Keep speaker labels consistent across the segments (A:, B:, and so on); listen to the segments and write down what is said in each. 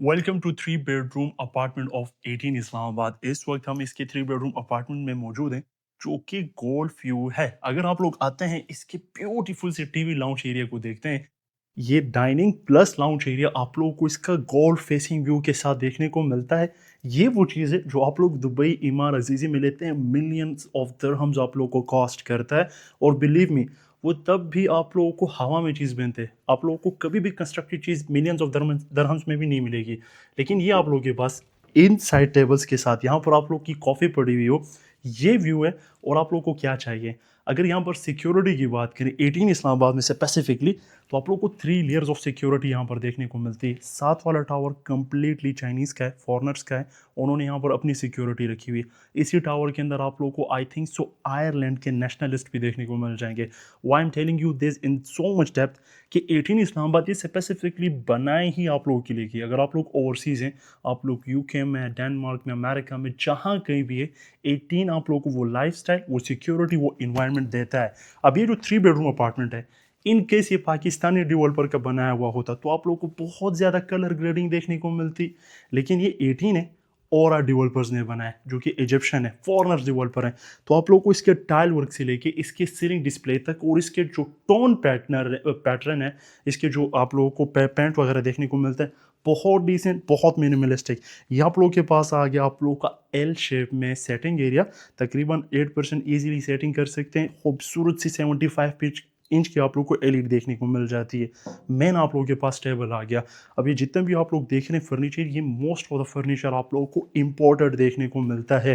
A: Welcome to 3 bedroom apartment of 18 Islamabad. इस वक्त हम इसके 3 बेडरूम अपार्टमेंट में मौजूद हैं जो कि गोल्फ व्यू है। अगर आप लोग आते हैं इसके ब्यूटीफुल से टीवी लाउंज एरिया को देखते हैं, ये डाइनिंग प्लस लाउंज एरिया आप लोगों को इसका गोल्फ फेसिंग व्यू के साथ देखने को मिलता है। ये वो चीज़ है जो आप लोग दुबई इमार अजीज़ी में लेते हैं, मिलियंस ऑफ दिरहम्स आप लोगों को कॉस्ट करता है। और बिलीव मी, वो तब भी आप लोगों को हवा में चीज़ बनते हैं। आप लोगों को कभी भी कंस्ट्रक्टेड चीज़ मिलियंस ऑफ दरहम्स में भी नहीं मिलेगी। लेकिन ये आप लोगों के पास इन साइड टेबल्स के साथ यहाँ पर आप लोग की कॉफ़ी पड़ी हुई हो, ये व्यू है। और आप लोग को क्या चाहिए? अगर यहाँ पर सिक्योरिटी की बात करें 18 इस्लामाबाद में स्पेसिफिकली, तो आप लोग को 3 लेयर्स ऑफ सिक्योरिटी यहाँ पर देखने को मिलती है। साथ वाला टावर कंप्लीटली चाइनीज़ का है, फॉरनर्स का है। उन्होंने यहाँ पर अपनी सिक्योरिटी रखी हुई है। इसी टावर के अंदर आप लोग को आई थिंक सो आयरलैंड के नेशनलिस्ट भी देखने को मिल जाएंगे। Why am telling you this in so much depth कि 18 इस्लामाबाद ये स्पेसिफिकली बनाए ही आप लोगों के लिए की। अगर आप लोग ओवरसीज़ हैं, आप लोग यूके में, डेनमार्क में, अमेरिका में, जहाँ कहीं भी है, 18 आप लोगों को वो लाइफस्टाइल, वो सिक्योरिटी, वो इन्वायरमेंट देता है। अब ये जो 3 बेडरूम अपार्टमेंट है, इन केस ये पाकिस्तानी डेवलपर का बनाया हुआ होता तो आप लोगों को बहुत ज़्यादा कलर ग्रेडिंग देखने को मिलती। लेकिन ये 18 है, और डेवलपर्स ने बनाया है, जो कि इजिप्शियन है, फॉरनर्स डेवलपर हैं। तो आप लोगों को इसके टाइल वर्क से लेके इसके सीलिंग डिस्प्ले तक और इसके जो टोन पैटर्न है, इसके जो आप लोगों को पेंट वगैरह देखने को मिलता है, बहुत डिसेंट, बहुत मिनिमलिस्टिक। ये आप लोगों के पास आ गया आप लोगों का एल शेप में सेटिंग एरिया। तकरीबन 8% ईजिली सेटिंग कर सकते हैं। खूबसूरत सी 75 इंच की आप लोग को एलईडी देखने को मिल जाती है। मेन आप लोगों के पास टेबल आ गया। अब ये जितने भी आप लोग देख रहे हैं फर्नीचर, ये मोस्ट ऑफ द फर्नीचर आप लोगों को इम्पोर्टेड देखने को मिलता है।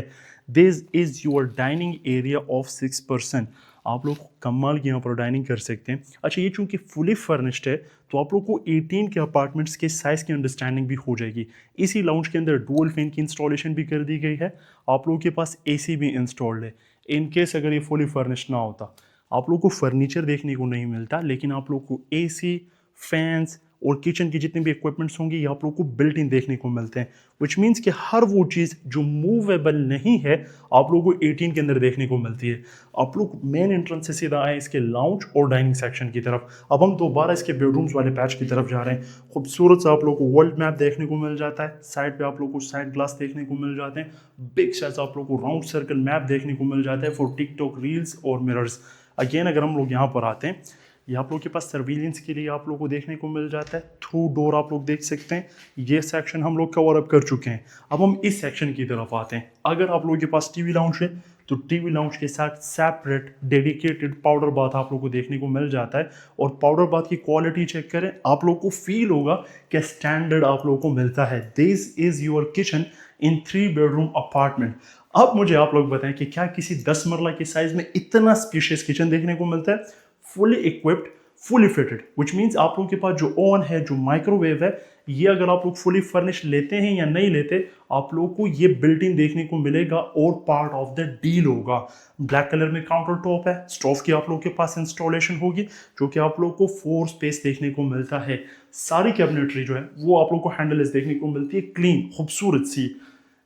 A: This is your dining area of 6%। आप लोग कमाल की यहाँ पर डाइनिंग कर सकते हैं। अच्छा, ये चूंकि फुली फर्निश्ड है, तो आप लोग को 18 के अपार्टमेंट्स के साइज़ की अंडरस्टैंडिंग भी हो जाएगी। इसी लाउंज के अंदर डुअल फैन की इंस्टॉलेशन भी कर दी गई है। आप लोगों के पास एसी भी इंस्टॉल्ड है। इन केस अगर ये फुली फर्निश्ड ना होता, आप लोग को फर्नीचर देखने को नहीं मिलता, लेकिन आप लोग को एसी, फैंस और किचन के जितने भी इक्विपमेंट्स होंगे, ये आप लोग को बिल्ट इन देखने को मिलते हैं। विच मीन्स कि हर वो चीज़ जो मूवेबल नहीं है, आप लोगों को 18 के अंदर देखने को मिलती है। आप लोग मेन एंट्रेंस से सीधा आए इसके लाउंज और डाइनिंग सेक्शन की तरफ। अब हम दोबारा इसके बेडरूम्स वाले पैच की तरफ जा रहे हैं। खूबसूरत सा आप लोग को वर्ल्ड मैप देखने को मिल जाता है। साइड पे आप लोग को साइड ग्लास देखने को मिल जाते हैं। बिग साइज आप लोग को राउंड सर्कल मैप देखने को मिल जाता है फॉर टिकटॉक रील्स और मिरर्स। अगेन अगर हम लोग यहाँ पर आते हैं, ये आप लोग के पास सर्विलेंस के लिए आप लोग को देखने को मिल जाता है। थ्रू डोर आप लोग देख सकते हैं। ये सेक्शन हम लोग कवर अप कर चुके हैं। अब हम इस सेक्शन की तरफ आते हैं। अगर आप लोगों के पास टीवी लाउंज है, तो टीवी लाउंज के साथ सेपरेट डेडिकेटेड पाउडर बाथ आप लोग को देखने को मिल जाता है। और पाउडर बाथ की क्वालिटी चेक करें, आप लोग को फील होगा कि स्टैंडर्ड आप लोगों को मिलता है। This is your kitchen in 3 bedroom apartment. अब मुझे आप लोग बताएं कि क्या किसी 10 मरला के साइज में इतना स्पेशियस किचन देखने को मिलता है? Fully equipped, fully fitted, which means आप लोगों के पास जो ओवन है, जो माइक्रोवेव है, ये अगर आप लोग फुली फर्निश लेते हैं या नहीं लेते, आप लोगों को ये बिल्ट इन देखने को मिलेगा और पार्ट ऑफ द डील होगा। ब्लैक कलर में काउंटर टॉप है। स्टोव की आप लोगों के पास इंस्टॉलेशन होगी, जो कि आप लोग को 4 स्पेस देखने को मिलता है। सारी कैबिनेटरी जो है वो आप लोग को हैंडलेस देखने को मिलती है, क्लीन, खूबसूरत सी।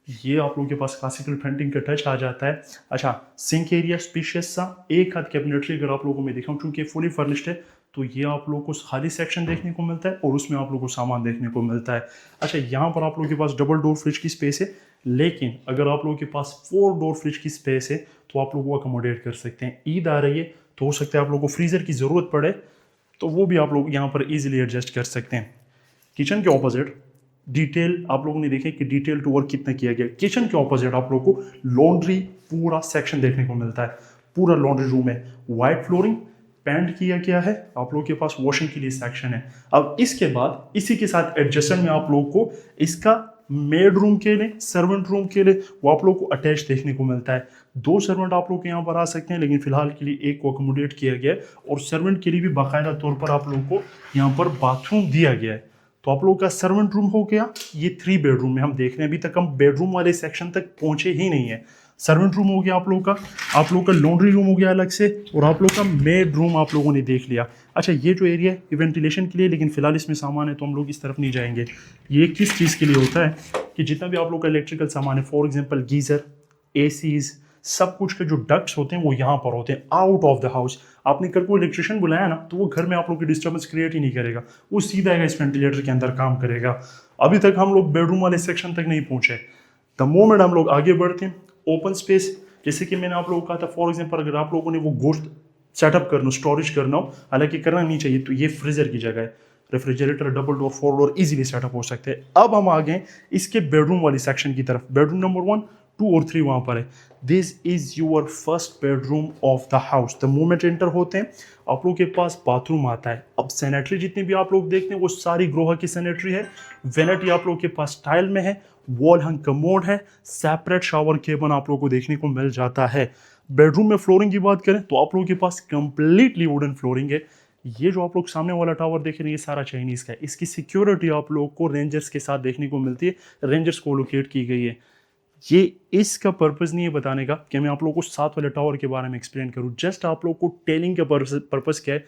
A: ये आप लोगों के पास क्लासिकल पेंटिंग का टच आ जाता है। अच्छा, सिंक एरिया स्पेशियस सा, एक हाथ कैबिनेटरी अगर आप लोगों को मैं दिखाऊं, क्योंकि फुली फर्निश्ड है, तो ये आप लोगों को खाली सेक्शन देखने को मिलता है और उसमें आप लोगों को सामान देखने को मिलता है। अच्छा, यहाँ पर आप लोगों के पास डबल डोर फ्रिज की स्पेस है, लेकिन अगर आप लोगों के पास 4 डोर फ्रिज की स्पेस है, तो आप लोग वो अकोमोडेट कर सकते हैं। ईद आ रही है, तो हो सकता है आप लोगों को फ्रीज़र की ज़रूरत पड़े, तो वो भी आप लोग यहाँ पर ईजिली एडजस्ट कर सकते हैं। किचन के ऑपोजिट डिटेल आप लोगों ने देखे कि डिटेल टू वर्क कितना किया गया। किचन के ऑपोजिट आप लोगों को लॉन्ड्री पूरा सेक्शन देखने को मिलता है। पूरा लॉन्ड्री रूम है, वाइट फ्लोरिंग, पेंट किया गया है। आप लोगों के पास वॉशिंग के लिए सेक्शन है। अब इसके बाद इसी के साथ एडजस्टमेंट में आप लोगों को इसका मेड रूम के लिए, सर्वेंट रूम के लिए, वो आप लोग को अटैच देखने को मिलता है। 2 सर्वेंट आप लोग यहाँ पर आ सकते हैं, लेकिन फिलहाल के लिए एक को अकोमोडेट किया गया है। और सर्वेंट के लिए भी बाकायदा तौर पर आप लोगों को यहाँ पर बाथरूम दिया गया है। तो आप लोगों का सर्वेंट रूम हो गया। ये 3 बेडरूम में हम देख रहे हैं, अभी तक हम बेडरूम वाले सेक्शन तक पहुंचे ही नहीं है। सर्वेंट रूम हो गया आप लोगों का, आप लोगों का लॉन्ड्री रूम हो गया अलग से, और आप लोगों का मेड रूम आप लोगों ने देख लिया। अच्छा, ये जो एरिया है वेंटिलेशन के लिए, लेकिन फिलहाल इसमें सामान है तो हम लोग इस तरफ नहीं जाएंगे। ये किस चीज़ के लिए होता है कि जितना भी आप लोग का इलेक्ट्रिकल सामान है, फॉर एग्जाम्पल गीज़र, एसीज, सब कुछ के जो डक्ट्स होते हैं वो यहाँ पर होते हैं आउट ऑफ द हाउस। आपने कल को इलेक्ट्रिशियन बुलाया ना तो वो घर में आप लोग की डिस्टर्बेंस क्रिएट ही नहीं करेगा, वो सीधा आएगा इस वेंटिलेटर के अंदर काम करेगा। अभी तक हम लोग बेडरूम वाले सेक्शन तक नहीं पहुंचे। द मोमेंट हम लोग आगे बढ़ते हैं, ओपन स्पेस, जैसे कि मैंने आप लोगों को कहा था, फॉर एग्जाम्पल अगर आप लोगों ने वो गोश्त सेटअप करना, स्टोरेज करना हो, हालांकि करना नहीं चाहिए, तो ये फ्रीजर की जगह है। Refrigerator double door 4 door easily setup हो सकते हैं। अब हम आ गए इसके बेडरूम वाली सेक्शन की तरफ। बेडरूम नंबर 1, 2 और 3 वहां पर है। This is your first bedroom of the house. The moment enter होते हैं आप लोग के पास बाथरूम आता है। अब सैनिटरी जितनी भी आप लोग देखते हैं वो सारी ग्रोहा की सैनिटरी है। वेनिटी आप लोग के पास टाइल में है, वॉल हंग कमोड है, सेपरेट शावर केबन आप लोग को देखने को मिल जाता है। बेडरूम में फ्लोरिंग की बात करें तो आप लोगों के पास कंप्लीटली वुडन फ्लोरिंग है। ये जो आप लोग सामने वाला टावर देख रहे हैं ये सारा चाइनीज का है। इसकी सिक्योरिटी आप लोग को रेंजर्स के साथ देखने को मिलती है, रेंजर्स को लोकेट की गई है। ये इसका पर्पस नहीं है बताने का कि मैं आप लोगों को साथ वाले टावर के बारे में एक्सप्लेन करूं, जस्ट आप लोग को टेलिंग का पर्पस क्या है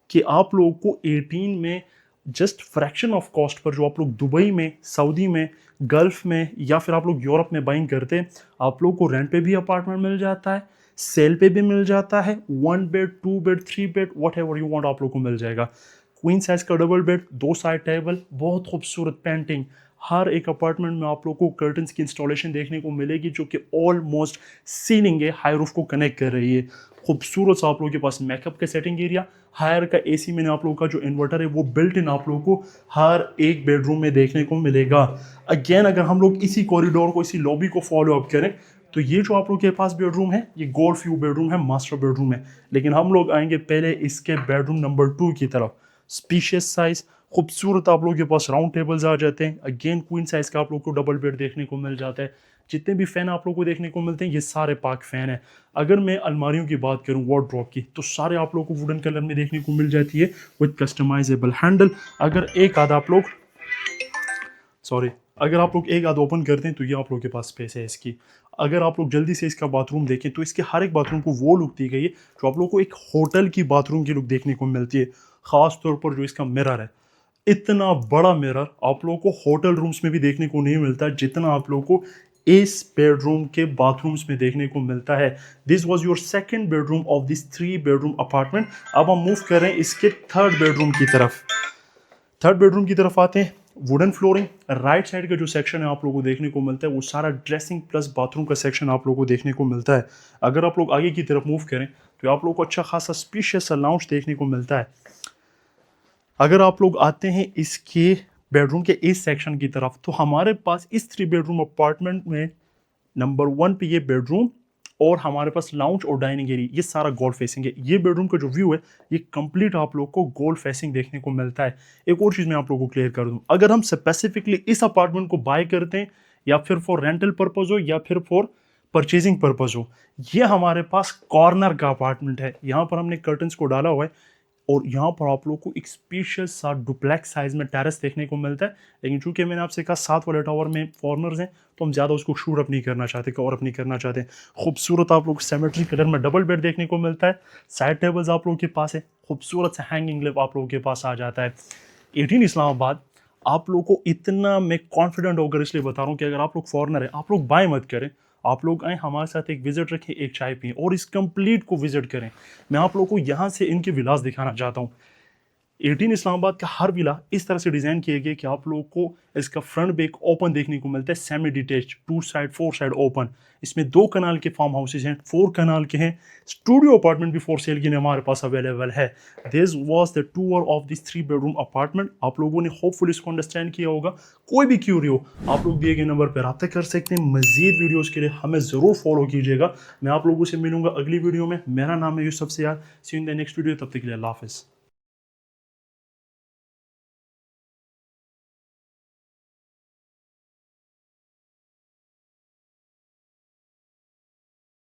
A: कि आप लोगों को 18 में just fraction of cost per जो आप लोग दुबई में, सऊदी में, गल्फ में या फिर आप लोग यूरोप में बाइंग करते हैं, आप लोग को रेंट पे भी अपार्टमेंट मिल जाता है, सेल पे भी मिल जाता है। 1 bed, 2 bed, 3 bed, what ever you want आप लोग को मिल जाएगा। क्वीन साइज का डबल बेड, 2 साइड टेबल, बहुत खूबसूरत पेंटिंग। हर एक अपार्टमेंट में आप लोग को कर्टन्स की इंस्टॉलेशन देखने को मिलेगी जो कि ऑलमोस्ट सीलिंग है, हाई रूफ को कनेक्ट कर रही है। खूबसूरत सा आप लोगों के पास मेकअप का सेटिंग एरिया, हायर का एसी मैंने आप लोगों का जो इन्वर्टर है वो बिल्ट इन आप लोगों को हर एक बेडरूम में देखने को मिलेगा। अगेन अगर हम लोग इसी कॉरिडोर को, इसी लॉबी को फॉलो अप करें तो ये जो आप लोग के पास बेडरूम है ये गोल्फ व्यू बेडरूम है, मास्टर बेडरूम है। लेकिन हम लोग आएंगे पहले इसके बेडरूम नंबर 2 की तरफ। स्पीशियस साइज, खूबसूरत आप लोगों के पास राउंड टेबल्स आ जाते हैं। अगेन क्वीन साइज का आप लोग को डबल बेड देखने को मिल जाता है। जितने भी फैन आप लोग को देखने को मिलते हैं ये सारे पाक फैन है। अगर मैं अलमारियों की बात करूं वार्डरोब की तो सारे आप लोग को वुडन कलर में देखने को मिल जाती है विद कस्टमाइजेबल हैंडल। अगर एक आध आप लोग एक आध ओपन करते हैं तो ये आप लोग के पास स्पेस है इसकी। अगर आप लोग जल्दी से इसका बाथरूम देखें तो इसके हर एक बाथरूम को वो लुक दी गई है जो आप लोग को एक होटल की बाथरूम की लुक देखने को मिलती है। खास तौर पर जो इसका मिरर है, इतना बड़ा मिरर आप लोगों को होटल रूम्स में भी देखने को नहीं मिलता जितना आप लोगों को इस बेडरूम के बाथरूम्स में देखने को मिलता है। This was your second bedroom of this 3 bedroom apartment. अब हम मूव कर रहे हैं इसके थर्ड बेडरूम की तरफ। थर्ड बेडरूम की तरफ आते हैं। वुडन फ्लोरिंग, राइट साइड का जो सेक्शन है आप लोगों को देखने को मिलता है वो सारा ड्रेसिंग प्लस बाथरूम का सेक्शन आप लोगों को देखने को मिलता है। अगर आप लोग आगे की तरफ मूव करें तो आप लोगों को अच्छा खासा स्पेशियस लाउंज देखने को मिलता है। अगर आप लोग आते हैं इसके बेडरूम के इस सेक्शन की तरफ तो हमारे पास इस 3 बेडरूम अपार्टमेंट में नंबर 1 पे ये बेडरूम और हमारे पास लाउंज और डाइनिंग एरिया ये सारा गोल फेसिंग है। ये बेडरूम का जो व्यू है ये कंप्लीट आप लोग को गोल फेसिंग देखने को मिलता है। एक और चीज़ मैं आप लोगों को क्लियर कर दूं, अगर हम स्पेसिफिकली इस अपार्टमेंट को बाय करते हैं या फिर फॉर रेंटल पर्पज हो या फिर फॉर परचेजिंग पर्पज हो, ये हमारे पास कॉर्नर का अपार्टमेंट है। यहाँ पर हमने कर्टन्स को डाला हुआ है और यहाँ पर आप लोग को एक स्पेशियस सा डुप्लेक्स साइज में टेरेस देखने को मिलता है। लेकिन चूंकि मैंने आपसे कहा साथ वाले टावर में फॉरनर्स हैं तो हम ज़्यादा उसको शूट अप नहीं करना चाहते, कवर अप नहीं करना चाहते। खूबसूरत आप लोग सेमेट्री कलर में डबल बेड देखने को मिलता है। साइड टेबल्स आप लोगों के पास है, खूबसूरत सा हैंगिंग लिव आप लोगों के पास आ जाता है। 18 इस्लामाबाद आप लोग को इतना मैं कॉन्फिडेंट होकर इसलिए बता रहा हूँ कि अगर आप लोग फॉरनर हैं आप लोग बाय मत करें, आप लोग आए हमारे साथ एक विजिट रखें, एक चाय पिए और इस कंप्लीट को विजिट करें। मैं आप लोगों को यहाँ से इनके विलास दिखाना चाहता हूँ। 18 इस्लामाबाद का हर विला इस तरह से डिज़ाइन किए गए कि आप लोगों को इसका फ्रंट बैक ओपन देखने को मिलता है, semi detach, 2 side 4 side open. इसमें 2 कनाल के फार्म हाउसेज हैं, 4 कनाल के हैं। स्टूडियो अपार्टमेंट भी फॉर सेल के लिए हमारे पास अवेलेबल है। This was the tour of this 3 bedroom apartment. आप लोगों ने होपफुली इसको अंडरस्टैंड किया होगा। कोई भी क्यूरी हो आप लोग दिए गए नंबर पर रब्ता कर सकते हैं। मजीद वीडियोज़ के लिए हमें ज़रूर फॉलो कीजिएगा। मैं आप लोगों से मिलूंगा अगली वीडियो में। मेरा नाम है Yusuf Siyar. See you in the next video. तब तक के लिए अल्लाह हाफ़िज़।